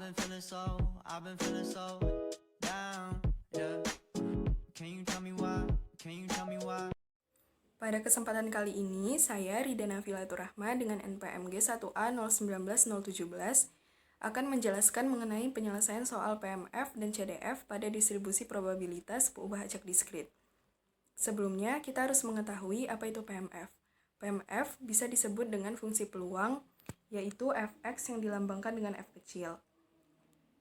I've been feeling so down, yeah. Can you tell me why? Can you tell me why? Pada kesempatan kali ini, saya Rida Nafilatur Rahma dengan NPMG 1A 019-017 akan menjelaskan mengenai penyelesaian soal PMF dan CDF pada distribusi probabilitas peubah acak diskrit. Sebelumnya, kita harus mengetahui apa itu PMF. PMF bisa disebut dengan fungsi peluang, yaitu fx yang dilambangkan dengan f kecil.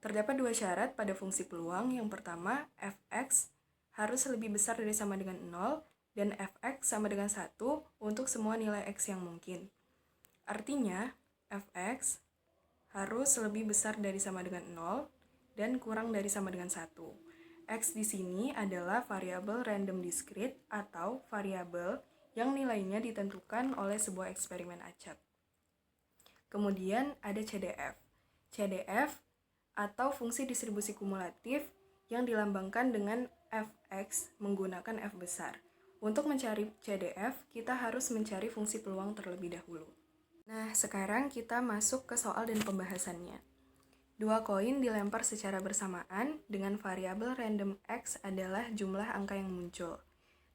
Terdapat dua syarat pada fungsi peluang. Yang pertama, fx harus lebih besar dari sama dengan 0 dan fx sama dengan 1 untuk semua nilai x yang mungkin. Artinya, fx harus lebih besar dari sama dengan 0 dan kurang dari sama dengan 1. X di sini adalah variabel random discrete atau variabel yang nilainya ditentukan oleh sebuah eksperimen acak. Kemudian ada CDF. CDF atau fungsi distribusi kumulatif yang dilambangkan dengan fx menggunakan f besar. Untuk mencari CDF, kita harus mencari fungsi peluang terlebih dahulu. Nah, sekarang kita masuk ke soal dan pembahasannya. Dua koin dilempar secara bersamaan dengan variabel random x adalah jumlah angka yang muncul.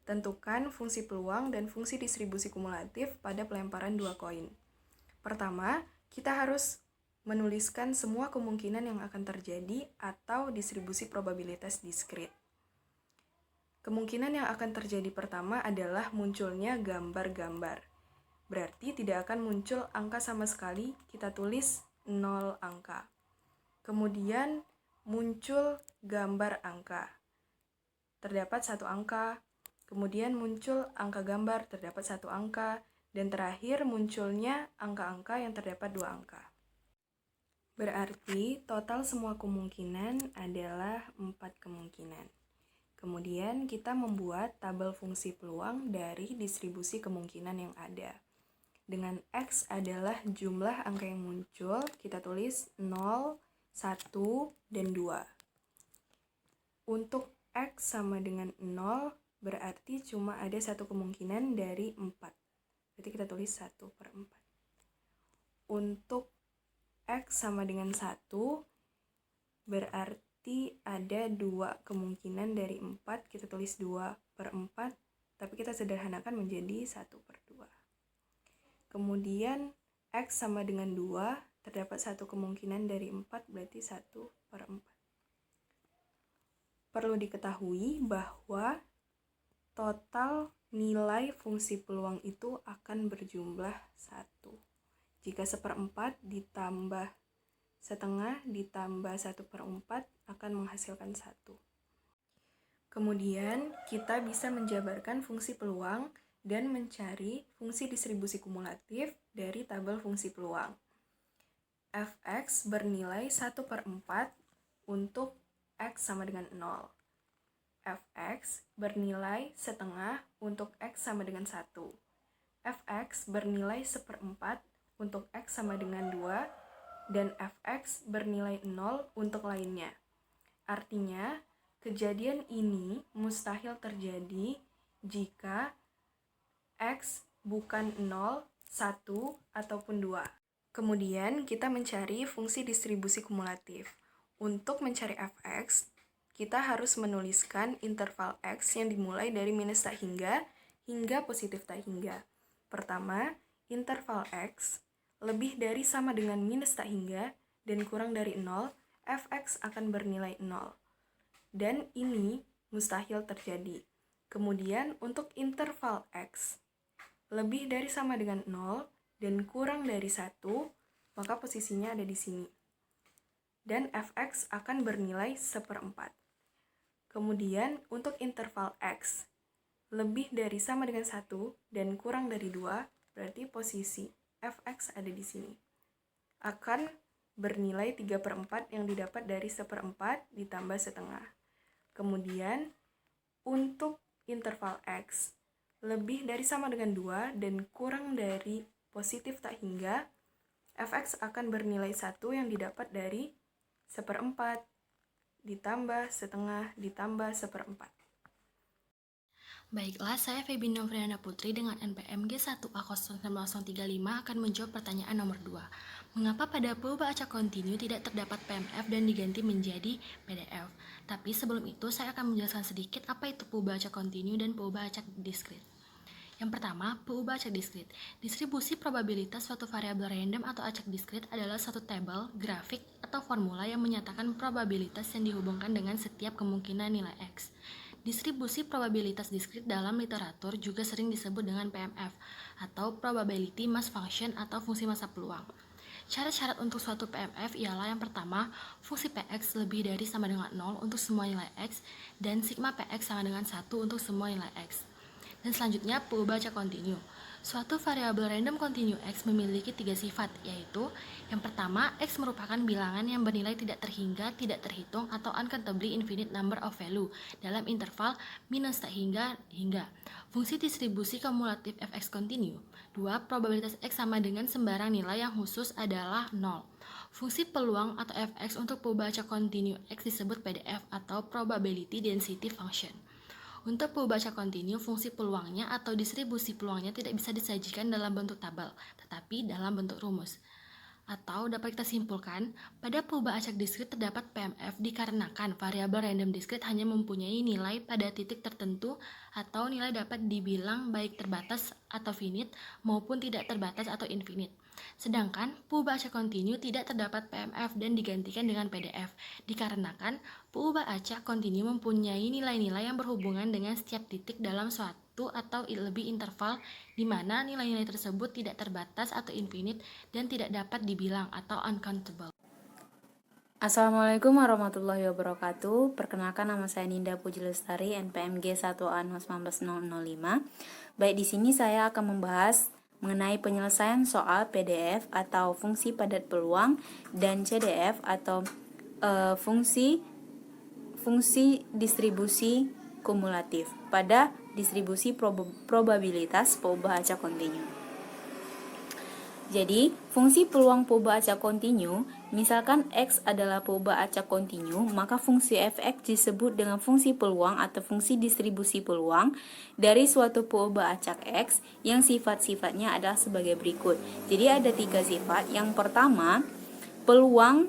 Tentukan fungsi peluang dan fungsi distribusi kumulatif pada pelemparan dua koin. Pertama, kita harus menuliskan semua kemungkinan yang akan terjadi atau distribusi probabilitas diskrit. Kemungkinan yang akan terjadi pertama adalah munculnya gambar-gambar. Berarti tidak akan muncul angka sama sekali, kita tulis 0 angka. Kemudian muncul gambar angka. Terdapat 1 angka. Kemudian muncul angka gambar, terdapat 1 angka. Dan terakhir munculnya angka-angka yang terdapat 2 angka. Berarti total semua kemungkinan adalah 4 kemungkinan. Kemudian kita membuat tabel fungsi peluang dari distribusi kemungkinan yang ada. Dengan X adalah jumlah angka yang muncul, kita tulis 0, 1, dan 2. Untuk X sama dengan 0, berarti cuma ada 1 kemungkinan dari 4. Berarti kita tulis 1/4. Untuk X sama dengan 1, berarti ada 2 kemungkinan dari 4, kita tulis 2/4, tapi kita sederhanakan menjadi 1/2. Kemudian X sama dengan 2, terdapat 1 kemungkinan dari 4, berarti 1/4. Perlu diketahui bahwa total nilai fungsi peluang itu akan berjumlah 1. Jika 1/4 ditambah setengah ditambah 1/4 akan menghasilkan 1. Kemudian kita bisa menjabarkan fungsi peluang dan mencari fungsi distribusi kumulatif dari tabel fungsi peluang. Fx bernilai 1/4 untuk X sama dengan 0. Fx bernilai setengah untuk X sama dengan 1. Fx bernilai 1/4 untuk X sama dengan 2, dan Fx bernilai 0 untuk lainnya. Artinya, kejadian ini mustahil terjadi jika X bukan 0, 1, ataupun 2. Kemudian, kita mencari fungsi distribusi kumulatif. Untuk mencari Fx, kita harus menuliskan interval X yang dimulai dari minus tak hingga positif tak hingga. Pertama, interval X lebih dari sama dengan minus tak hingga dan kurang dari 0, fx akan bernilai 0. Dan ini mustahil terjadi. Kemudian untuk interval X lebih dari sama dengan 0 dan kurang dari 1, maka posisinya ada di sini. Dan fx akan bernilai 1/4. Kemudian untuk interval X lebih dari sama dengan 1 dan kurang dari 2, berarti posisi fx ada di sini. Akan bernilai 3/4 yang didapat dari 1/4 ditambah setengah. Kemudian untuk interval X lebih dari sama dengan 2 dan kurang dari positif tak hingga, fx akan bernilai 1 yang didapat dari 1/4 ditambah setengah ditambah 1/4. Baiklah, saya Febi Novriana Putri dengan NPM G1A01935 akan menjawab pertanyaan nomor 2. Mengapa pada pulba acak kontinu tidak terdapat PMF dan diganti menjadi PDF? Tapi sebelum itu, saya akan menjelaskan sedikit apa itu pulba acak kontinu dan pulba acak diskrit. Yang pertama, pulba acak diskrit. Distribusi probabilitas suatu variabel random atau acak diskrit adalah suatu tabel, grafik, atau formula yang menyatakan probabilitas yang dihubungkan dengan setiap kemungkinan nilai X. Distribusi probabilitas diskrit dalam literatur juga sering disebut dengan PMF atau probability mass function atau fungsi massa peluang. Syarat-syarat untuk suatu PMF ialah yang pertama, fungsi Px lebih dari sama dengan 0 untuk semua nilai X dan sigma Px sama dengan 1 untuk semua nilai X. Dan selanjutnya, pulba acak kontinu. Suatu variabel random kontinu X memiliki 3 sifat, yaitu yang pertama, X merupakan bilangan yang bernilai tidak terhingga, tidak terhitung, atau uncountably infinite number of value dalam interval minus tak hingga hingga. Fungsi distribusi kumulatif Fx kontinu. 2. Probabilitas X sama dengan sembarang nilai yang khusus adalah 0. Fungsi peluang atau Fx untuk pulba acak kontinu X disebut PDF atau probability density function. Untuk pulba acak kontinu, fungsi peluangnya atau distribusi peluangnya tidak bisa disajikan dalam bentuk tabel, tetapi dalam bentuk rumus. Atau dapat kita simpulkan, pada pulba acak diskrit terdapat PMF dikarenakan variabel random diskrit hanya mempunyai nilai pada titik tertentu atau nilai dapat dibilang baik terbatas atau finite maupun tidak terbatas atau infinite. Sedangkan pulba acak kontinu tidak terdapat PMF dan digantikan dengan PDF, dikarenakan pulba acak kontinu mempunyai nilai-nilai yang berhubungan dengan setiap titik dalam suatu atau lebih interval di mana nilai-nilai tersebut tidak terbatas atau infinite dan tidak dapat dibilang atau uncountable. Assalamualaikum warahmatullahi wabarakatuh. Perkenalkan, nama saya Ninda Puji Lestari, NPM G1A19005. Baik, di sini saya akan membahas mengenai penyelesaian soal PDF atau fungsi padat peluang dan CDF atau fungsi distribusi kumulatif pada distribusi probabilitas pulba acak kontinu. Jadi, fungsi peluang pulba acak kontinu, misalkan X adalah pulba acak kontinu, maka fungsi Fx disebut dengan fungsi peluang atau fungsi distribusi peluang dari suatu pulba acak X yang sifat-sifatnya adalah sebagai berikut. Jadi ada 3 sifat. Yang pertama, peluang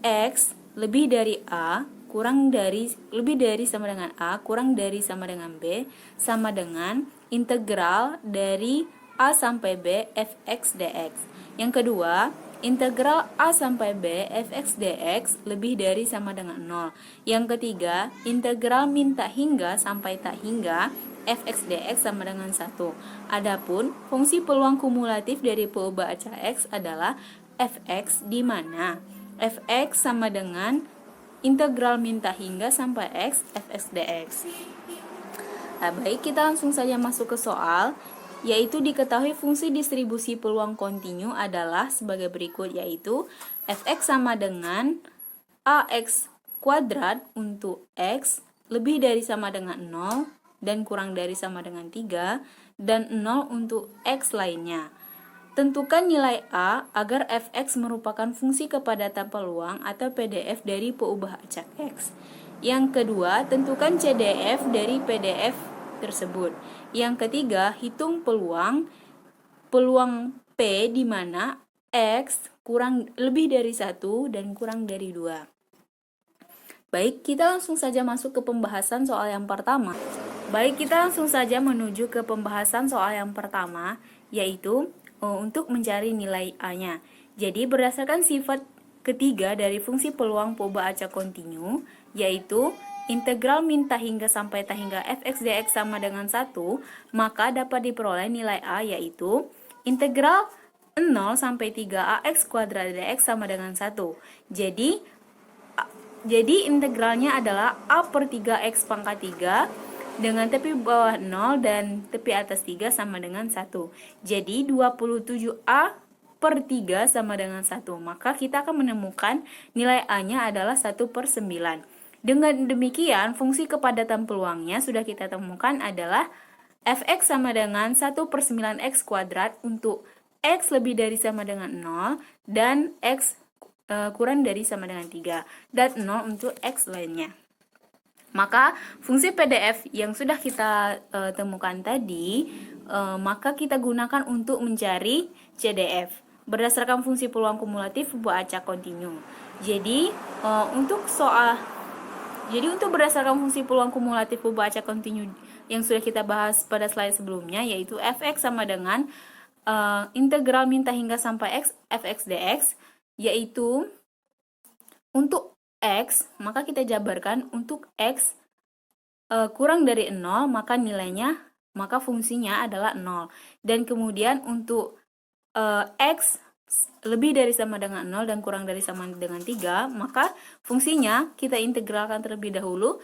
X lebih dari A lebih dari sama dengan A kurang dari sama dengan B sama dengan integral dari A sampai B fx dx. Yang kedua, integral A sampai B fx dx lebih dari sama dengan 0. Yang ketiga, integral min tak hingga sampai tak hingga fx dx sama dengan 1. Adapun fungsi peluang kumulatif dari pulba acak X adalah fx, di mana fx sama dengan integral min tak hingga sampai x fx dx. Nah, baik, kita langsung saja masuk ke soal, yaitu diketahui fungsi distribusi peluang kontinu adalah sebagai berikut, yaitu fx sama dengan ax kuadrat untuk x lebih dari sama dengan 0 dan kurang dari sama dengan 3 dan 0 untuk x lainnya. Tentukan nilai A agar fx merupakan fungsi kepadatan peluang atau PDF dari pulba acak X. Yang kedua, tentukan CDF dari PDF tersebut. Yang ketiga, hitung peluang P di mana X lebih dari 1 dan kurang dari 2. Baik, kita langsung saja masuk ke pembahasan soal yang pertama. Yaitu untuk mencari nilai A-nya. Jadi, berdasarkan sifat ketiga dari fungsi peluang pulba acak kontinu, yaitu integral min tak hingga sampai tak hingga fx dx sama dengan 1, maka dapat diperoleh nilai A, yaitu integral 0 sampai 3 ax kuadrat dx sama dengan 1. Jadi integralnya adalah A per 3x pangkat 3 dengan tepi bawah 0 dan tepi atas 3 sama dengan 1. Jadi 27A per 3 sama dengan 1. Maka kita akan menemukan nilai A-nya adalah 1 per 9. Dengan demikian, fungsi kepadatan peluangnya sudah kita temukan adalah fx sama dengan 1 per 9x kuadrat untuk x lebih dari sama dengan 0 dan x kurang dari sama dengan 3 dan 0 untuk x lainnya. Maka fungsi PDF yang sudah kita temukan tadi, maka kita gunakan untuk mencari CDF berdasarkan fungsi peluang kumulatif buah acak kontinu. Jadi untuk berdasarkan fungsi peluang kumulatif buah acak kontinu yang sudah kita bahas pada slide sebelumnya, yaitu fx sama dengan integral min hingga sampai x fx dx, yaitu untuk X, maka kita jabarkan untuk X kurang dari 0, maka fungsinya adalah 0. Dan kemudian untuk X lebih dari sama dengan 0 dan kurang dari sama dengan 3, maka fungsinya kita integralkan terlebih dahulu.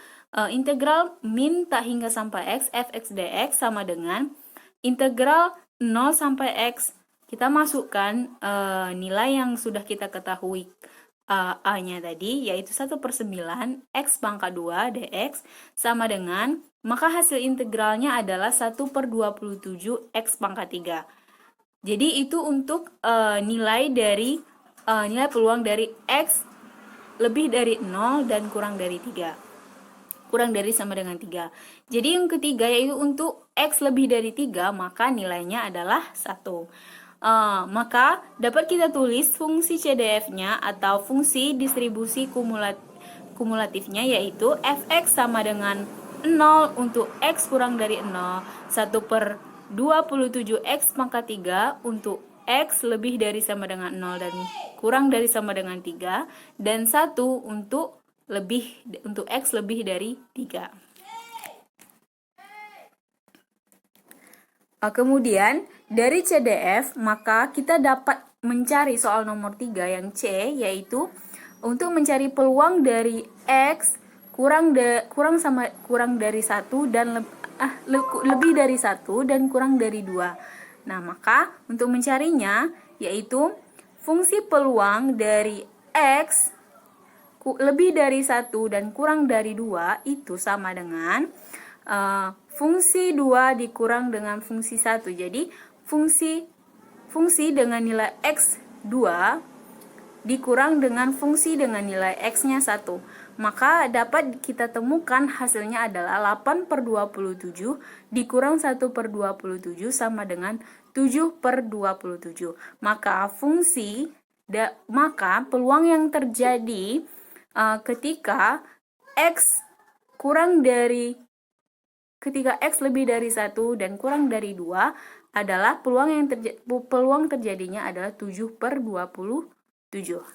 Integral min hingga sampai X fx dx sama dengan integral 0 sampai X. Kita masukkan nilai yang sudah kita ketahui A-nya tadi, yaitu 1/9 X pangkat 2 dx sama dengan, maka hasil integralnya adalah 1/27 X pangkat 3. Jadi itu untuk nilai peluang dari X lebih dari 0 dan kurang dari 3. Kurang dari sama dengan 3. Jadi yang ketiga yaitu untuk X lebih dari 3, maka nilainya adalah 1. Maka dapat kita tulis fungsi CDF-nya atau fungsi distribusi kumulatifnya, yaitu fx sama dengan 0 untuk x kurang dari 0, 1/27 x pangkat 3 untuk x lebih dari sama dengan 0 dan kurang dari sama dengan 3, dan 1 untuk x lebih dari 3. Kemudian dari CDF, maka kita dapat mencari soal nomor 3 yang C, yaitu untuk mencari peluang dari X kurang dari 1 dan lebih dari 1 dan kurang dari 2. Nah, maka untuk mencarinya yaitu fungsi peluang dari X lebih dari 1 dan kurang dari 2 itu sama dengan fungsi 2 dikurang dengan fungsi 1. Jadi fungsi dengan nilai X2 dikurang dengan fungsi dengan nilai X-nya 1. Maka dapat kita temukan hasilnya adalah 8/27 dikurang 1/27 sama dengan 7/27. Maka peluang yang terjadi ketika X lebih dari 1 dan kurang dari 2 adalah peluang terjadinya adalah 7/27.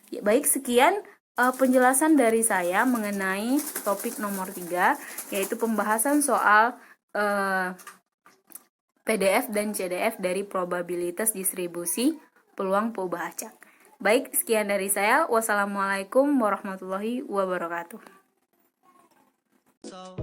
Ya, baik, sekian penjelasan dari saya mengenai topik nomor 3, yaitu pembahasan soal PDF dan CDF dari probabilitas distribusi peluang peubah acak. Baik, sekian dari saya. Wassalamualaikum warahmatullahi wabarakatuh. So